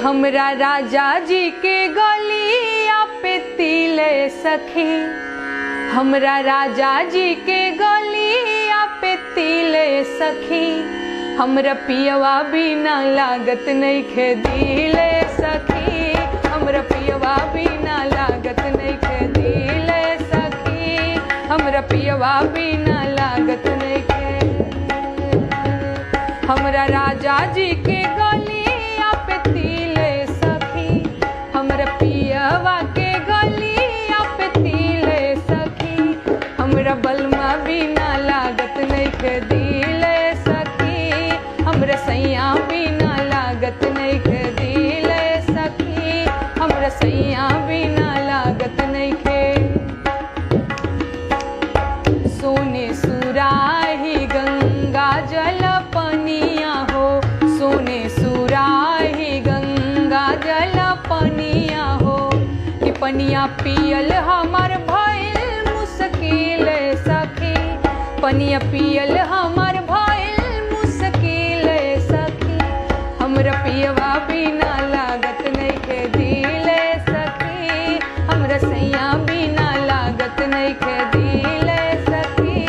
हमरा राजा जी के गलिया पे तिले सखी, हमरा राजा जी के गलिया पे तिले सखी, हमरा पियवा बिना लागत नइखे दिले सखी, हमरा पियवा बिना लागत नइखे दिले सखी, हमरा पियवा बिना लागत नइखे। हमरा राजा जी के गलिया पे तिले सखी, हमरा पियवा के गलिया पे तिले सखी, हमरा बलमा बिना लागत नइखे दिले सखी, हमरा सैया बिना लागत नइखे दिले सखी, हमरा सैया बिना लागत नइखे। सोने सुराही गंगा जल पनिया हो, सोने सुराही गंगा जल पनिया हो, कि पनिया पियल हमर भइल मुश्किल सखी, पनिया पियल हमर भइल मुश्किल सखी, हमरा पियवा बिना लागत नइखे दिले सखी, हमरा सैया बिना लागत नइखे दिले सखी,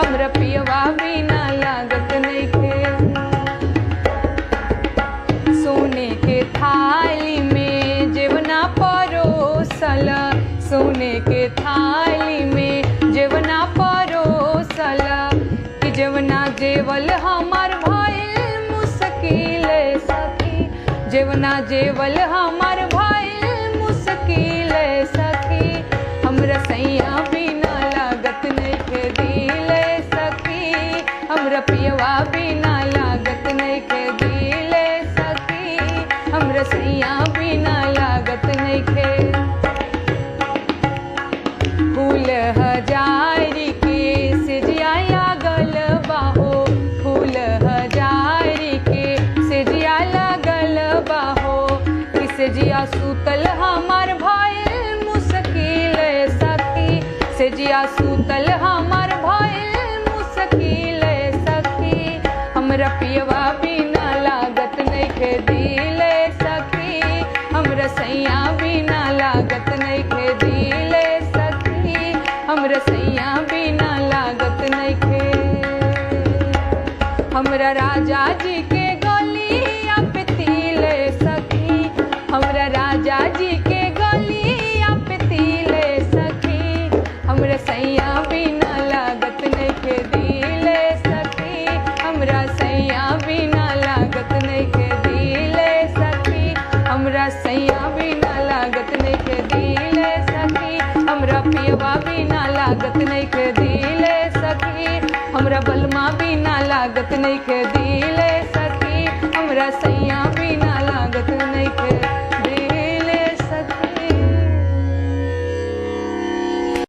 हमरा पियवा बिना लागत नइखे। सोने के थाली में जेवना परोसल, सोने के थाली में जेवना परोसल, कि जेवना जेवल हमर भइल मुश्किल सखी, जेवना जेवल हमर भइल मुश्किल सखी, हमरा सैया बिना लागत नइखे दिले सखी, हमरा पियवा बिना लागत नइखे दिले सखी, हमरा सैया बिना लागत नइखे। फूल हजारी के सेजिया लागल बाहो, फूल हजारी के सेजिया लागल बाहो, कि सेजिया सूतल हमर भइल मुश्किल सखी, सेजिया सूतल हमर भइल मुश्किल सखी, हमरा पियवा बिना लागत नइखे दिले सखी, हमरा सैया बिना लागत नइखे दिले सखी, हमरा सैया बिना लागत नइखे। हमरा राजा जी के गलिया पे तिले सखी, हमरा राजा जी के गलिया पे तिले सखी, हमरा सैया बिना लागत नइखे दिले सखी, हमरा सैया बिना लागत नइखे दिले सखी, हमरा सैया बिना लागत नइखे दिले सखी, हमरा पियवा बिना लागत नइखे दिले सखी, हमरा बलमा बिना लागत नइखे दिले सखी, हमरा सैया बिना लागत नइखे।